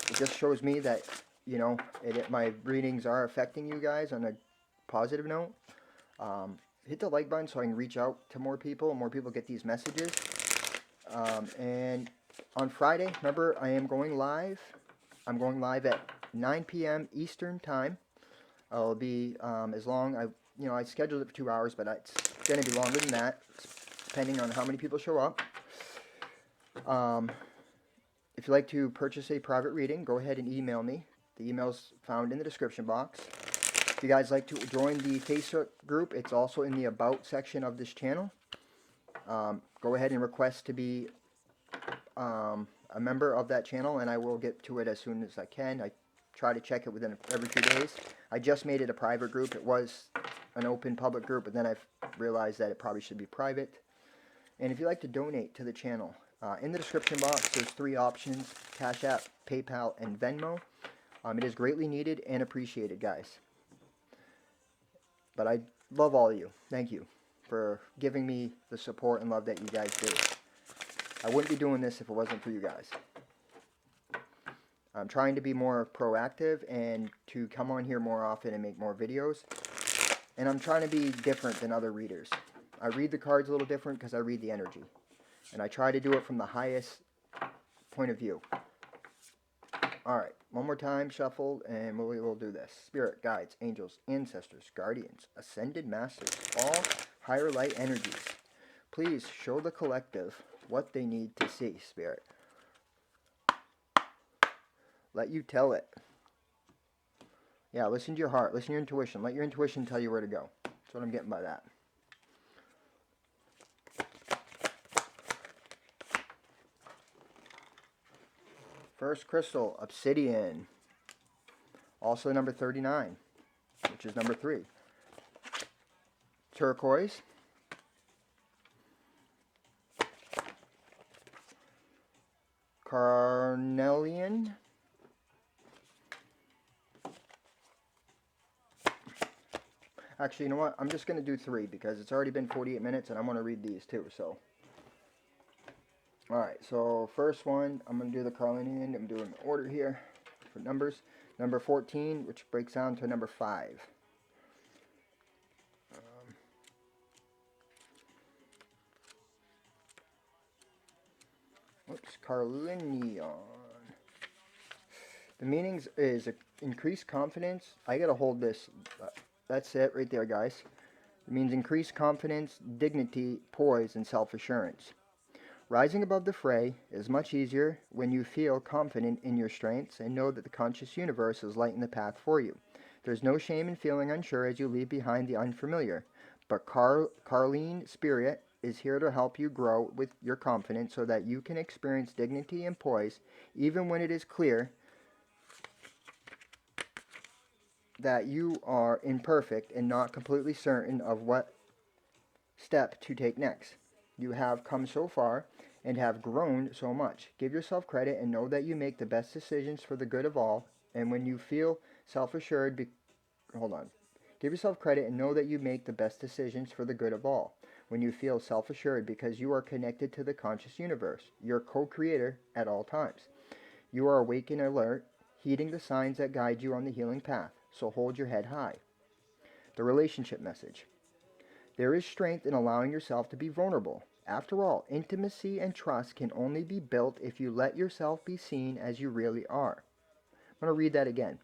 Speaker 1: It just shows me that, you know, my readings are affecting you guys on a positive note. Hit the like button so I can reach out to more people get these messages. And on Friday, remember, I am going live. I'm going live at 9 p.m. Eastern Time. I'll be as long. I scheduled it for 2 hours, but it's going to be longer than that, depending on how many people show up. If you'd like to purchase a private reading, go ahead and email me. The email's found in the description box. If you guys like to join the Facebook group, it's also in the About section of this channel. Go ahead and request to be a member of that channel, and I will get to it as soon as I can. I try to check it within every 2 days. I just made it a private group. It was an open public group, but then I've realized that it probably should be private. And if you'd like to donate to the channel, in the description box, there's 3 options: Cash App, PayPal, and Venmo. It is greatly needed and appreciated, guys. But I love all of you. Thank you for giving me the support and love that you guys do. I wouldn't be doing this if it wasn't for you guys. I'm trying to be more proactive and to come on here more often and make more videos. And I'm trying to be different than other readers. I read the cards a little different because I read the energy. And I try to do it from the highest point of view. Alright, one more time, shuffle, and we will do this. Spirit, guides, angels, ancestors, guardians, ascended masters, all higher light energies. Please show the collective what they need to see, Spirit. Let you tell it. Yeah, listen to your heart. Listen to your intuition. Let your intuition tell you where to go. That's what I'm getting by that. First crystal, Obsidian. Also number 39, which is number 3. Turquoise. Carnelian. Actually, you know what? I'm just going to do 3 because it's already been 48 minutes and I want to read these too, so. Alright, so first one, I'm going to do the Carnelian. I'm doing the order here for numbers. Number 14, which breaks down to number 5. Carnelian. The meanings is increased confidence. I got to hold this. That's it right there, guys. It means increased confidence, dignity, poise, and self-assurance. Rising above the fray is much easier when you feel confident in your strengths and know that the conscious universe is lighting the path for you. There's no shame in feeling unsure as you leave behind the unfamiliar. But Carleen Spirit is here to help you grow with your confidence so that you can experience dignity and poise even when it is clear that you are imperfect and not completely certain of what step to take next. You have come so far and have grown so much. Give yourself credit and know that you make the best decisions for the good of all. And when you feel self-assured, Give yourself credit and know that you make the best decisions for the good of all. When you feel self-assured because you are connected to the conscious universe, your co-creator at all times. You are awake and alert, heeding the signs that guide you on the healing path. So hold your head high. The relationship message. There is strength in allowing yourself to be vulnerable. After all, intimacy and trust can only be built if you let yourself be seen as you really are. I'm going to read that again.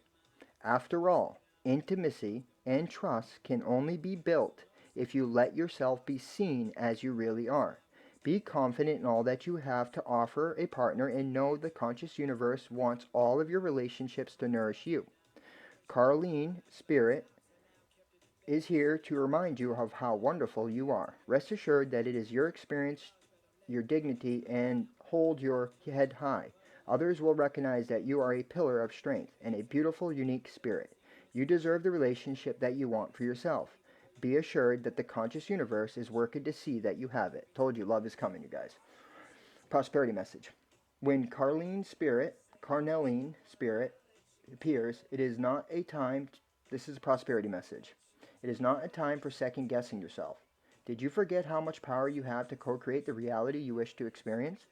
Speaker 1: After all, Intimacy and trust can only be built if you let yourself be seen as you really are. Be confident in all that you have to offer a partner and know the conscious universe wants all of your relationships to nourish you. Carleen Spirit is here to remind you of how wonderful you are. Rest assured that it is your experience, your dignity, and hold your head high. Others will recognize that you are a pillar of strength and a beautiful, unique spirit. You deserve the relationship that you want for yourself. Be assured that the conscious universe is working to see that you have it. Told you, love is coming, you guys. Prosperity message. When Carnelline Spirit appears, it is not a time. This is a prosperity message. It is not a time for second guessing yourself. Did you forget how much power you have to co create the reality you wish to experience?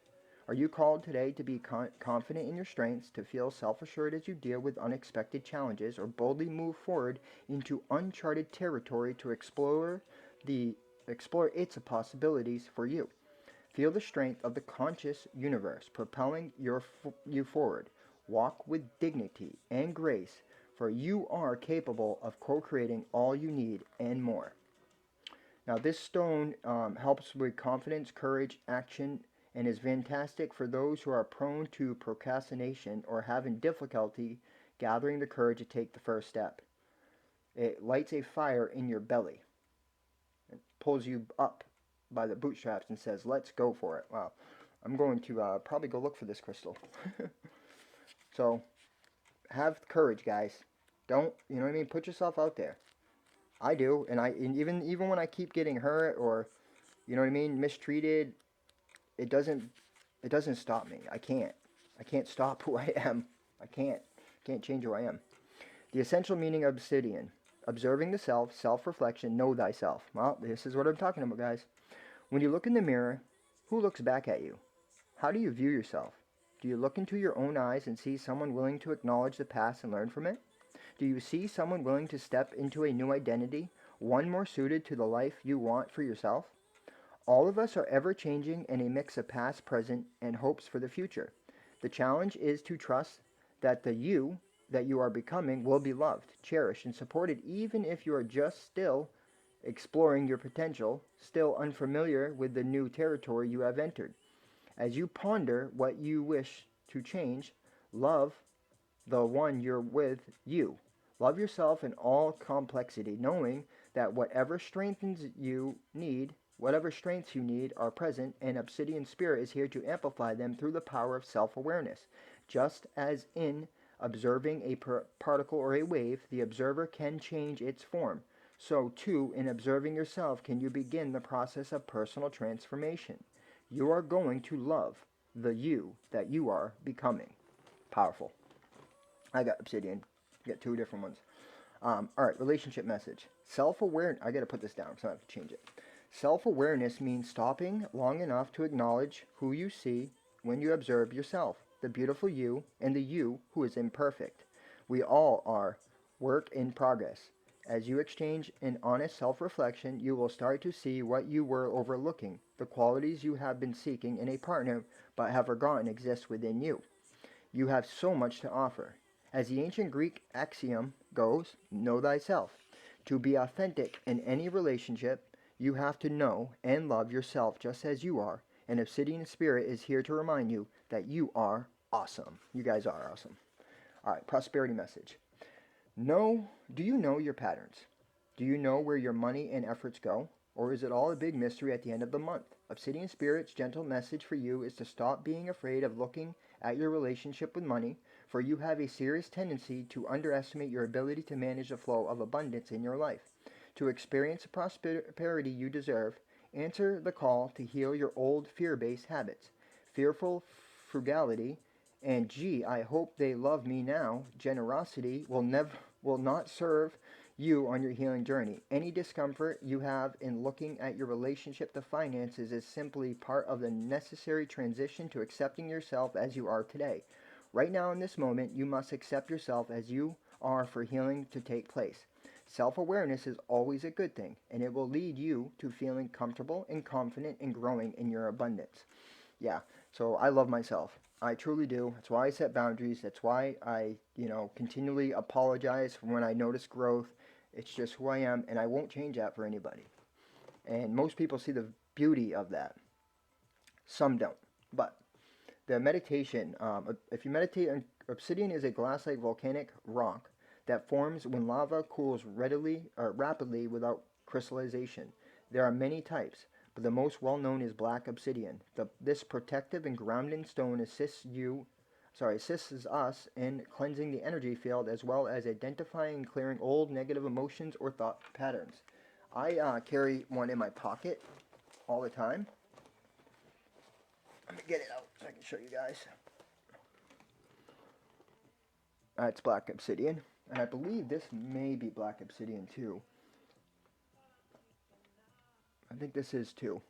Speaker 1: Are you called today to be confident in your strengths, to feel self assured as you deal with unexpected challenges, or boldly move forward into uncharted territory to explore its possibilities for you? Feel the strength of the conscious universe propelling you forward. Walk with dignity and grace, for you are capable of co-creating all you need and more. Now, this stone helps with confidence, courage, action, and is fantastic for those who are prone to procrastination or having difficulty gathering the courage to take the first step. It lights a fire in your belly. It pulls you up by the bootstraps and says, let's go for it. Wow. I'm going to probably go look for this crystal. So, have courage, guys. Don't, you know what I mean? Put yourself out there. I do, and even when I keep getting hurt or, you know what I mean, mistreated, it doesn't stop me. I can't stop who I am. I can't change who I am. The essential meaning of Obsidian: observing the self, self-reflection, know thyself. Well, this is what I'm talking about, guys. When you look in the mirror, who looks back at you? How do you view yourself? Do you look into your own eyes and see someone willing to acknowledge the past and learn from it? Do you see someone willing to step into a new identity, one more suited to the life you want for yourself? All of us are ever changing and a mix of past, present, and hopes for the future. The challenge is to trust that the you that you are becoming will be loved, cherished, and supported even if you are just still exploring your potential, still unfamiliar with the new territory you have entered. As you ponder what you wish to change, love the one you're with you. Love yourself in all complexity, knowing that whatever strengths you need are present, and Obsidian Spirit is here to amplify them through the power of self-awareness. Just as in observing a particle or a wave, the observer can change its form. So too, in observing yourself, can you begin the process of personal transformation. You are going to love the you that you are becoming. Powerful. I got Obsidian. I got two different ones. Alright, relationship message. Self-awareness. I gotta put this down, so I have to change it. Self-awareness means stopping long enough to acknowledge who you see when you observe yourself, the beautiful you and the you who is imperfect. We all are work in progress. As you exchange an honest self-reflection, you will start to see what you were overlooking, the qualities you have been seeking in a partner but have forgotten exist within you. You have so much to offer. As the ancient Greek axiom goes, know thyself. To be authentic in any relationship, you have to know and love yourself just as you are, and Obsidian Spirit is here to remind you that you are awesome. You guys are awesome. Alright, prosperity message. Do you know your patterns? Do you know where your money and efforts go? Or is it all a big mystery at the end of the month? Obsidian Spirit's gentle message for you is to stop being afraid of looking at your relationship with money, for you have a serious tendency to underestimate your ability to manage the flow of abundance in your life. To experience the prosperity you deserve, answer the call to heal your old fear-based habits. Fearful frugality and gee, I hope they love me now. Generosity will not serve you on your healing journey. Any discomfort you have in looking at your relationship to finances is simply part of the necessary transition to accepting yourself as you are today. Right now in this moment, you must accept yourself as you are for healing to take place. Self-awareness is always a good thing, and it will lead you to feeling comfortable and confident and growing in your abundance. Yeah, so I love myself. I truly do. That's why I set boundaries. That's why I, continually apologize for when I notice growth. It's just who I am, and I won't change that for anybody. And most people see the beauty of that. Some don't. But the meditation, if you meditate, obsidian is a glass-like volcanic rock that forms when lava cools readily or rapidly without crystallization. There are many types, but the most well-known is black obsidian. This protective and grounding stone assists us in cleansing the energy field as well as identifying and clearing old negative emotions or thought patterns. I carry one in my pocket all the time. Let me get it out so I can show you guys. It's black obsidian, and I believe this may be black obsidian too. I think this is too.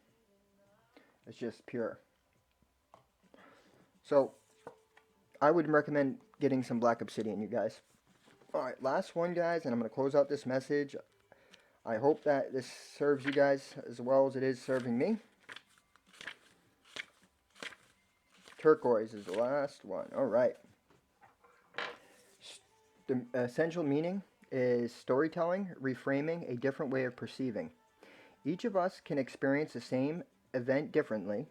Speaker 1: It's just pure. So, I would recommend getting some black obsidian, you guys. Alright, last one, guys, and I'm going to close out this message. I hope that this serves you guys as well as it is serving me. Turquoise is the last one. Alright. The essential meaning is storytelling, reframing, a different way of perceiving. Each of us can experience the same event differently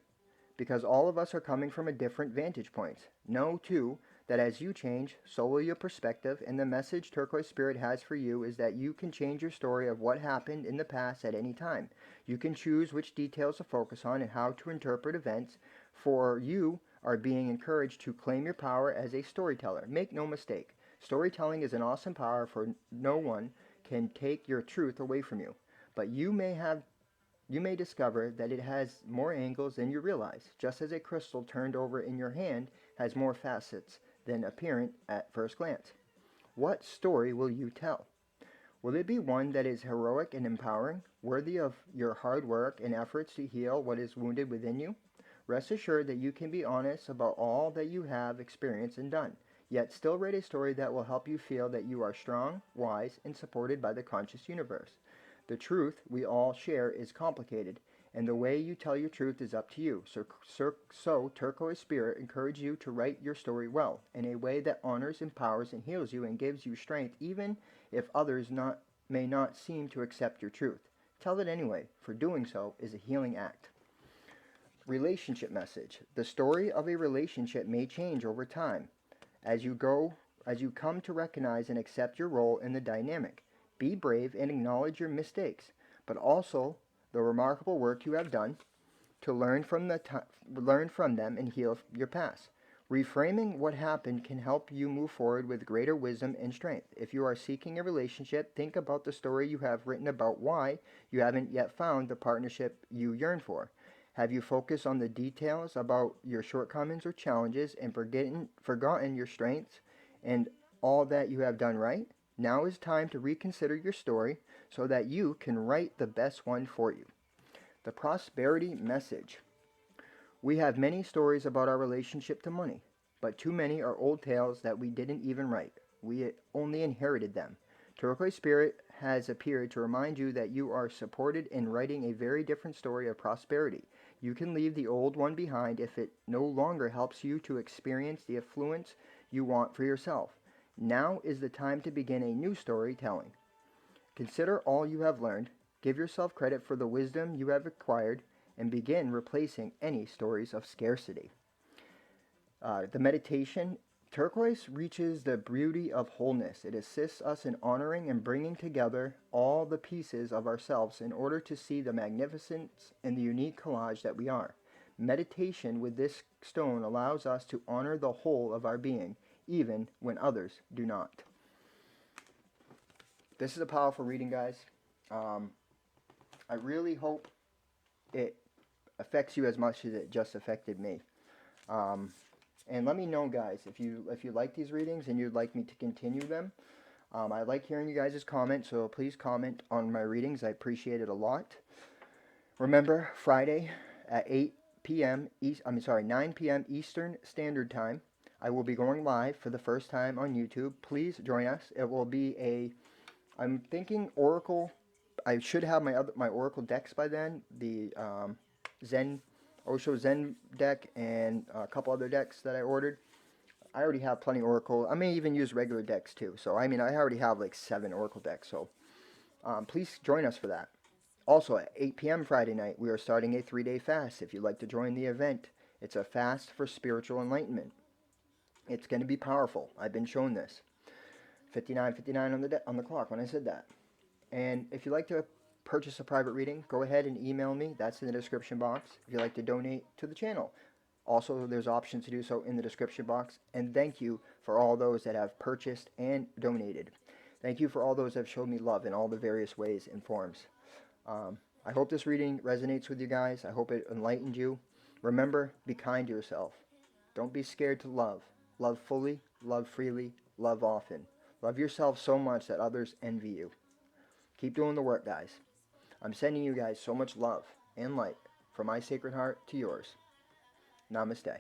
Speaker 1: because all of us are coming from a different vantage point. Know, too, that as you change, so will your perspective, and the message Turquoise Spirit has for you is that you can change your story of what happened in the past at any time. You can choose which details to focus on and how to interpret events, for you are being encouraged to claim your power as a storyteller. Make no mistake, storytelling is an awesome power, for no one can take your truth away from you. But you may discover that it has more angles than you realize, just as a crystal turned over in your hand has more facets than apparent at first glance. What story will you tell? Will it be one that is heroic and empowering, worthy of your hard work and efforts to heal what is wounded within you? Rest assured that you can be honest about all that you have experienced and done, yet still write a story that will help you feel that you are strong, wise, and supported by the conscious universe. The truth we all share is complicated, and the way you tell your truth is up to you. So Turquoise Spirit encourages you to write your story well, in a way that honors, empowers, and heals you and gives you strength even if others may not seem to accept your truth. Tell it anyway, for doing so is a healing act. Relationship message. The story of a relationship may change over time as you come to recognize and accept your role in the dynamic. Be brave and acknowledge your mistakes, but also the remarkable work you have done to learn from them and heal your past. Reframing what happened can help you move forward with greater wisdom and strength. If you are seeking a relationship, think about the story you have written about why you haven't yet found the partnership you yearn for. Have you focused on the details about your shortcomings or challenges and forgotten your strengths and all that you have done right? Now is time to reconsider your story so that you can write the best one for you. The prosperity message. We have many stories about our relationship to money, but too many are old tales that we didn't even write. We only inherited them. Turquoise Spirit has appeared to remind you that you are supported in writing a very different story of prosperity. You can leave the old one behind if it no longer helps you to experience the affluence you want for yourself. Now is the time to begin a new storytelling. Consider all you have learned, give yourself credit for the wisdom you have acquired, and begin replacing any stories of scarcity. The meditation. Turquoise reaches the beauty of wholeness. It assists us in honoring and bringing together all the pieces of ourselves in order to see the magnificence and the unique collage that we are. Meditation with this stone allows us to honor the whole of our being, even when others do not. This is a powerful reading, guys. I really hope it affects you as much as it just affected me. And let me know, guys, if you like these readings and you'd like me to continue them. I like hearing you guys' comments, so please comment on my readings. I appreciate it a lot. Remember, Friday at 9 p.m. Eastern Standard Time, I will be going live for the first time on YouTube. Please join us. It will be I'm thinking Oracle. I should have my Oracle decks by then. The Zen Osho Zen deck and a couple other decks that I ordered. I already have plenty of Oracle. I may even use regular decks too. So, I mean, I already have like 7 Oracle decks. So, please join us for that. Also, at 8 p.m. Friday night, we are starting a 3-day fast. If you'd like to join the event, it's a fast for spiritual enlightenment. It's going to be powerful. I've been shown this. 59:59 on the clock when I said that. And if you'd like to purchase a private reading, go ahead and email me. That's in the description box. If you'd like to donate to the channel, also there's options to do so in the description box. And thank you for all those that have purchased and donated. Thank you for all those that have showed me love in all the various ways and forms. I hope this reading resonates with you guys. I hope it enlightened you. Remember, be kind to yourself. Don't be scared to love. Love fully, love freely, love often. Love yourself so much that others envy you. Keep doing the work, guys. I'm sending you guys so much love and light from my sacred heart to yours. Namaste.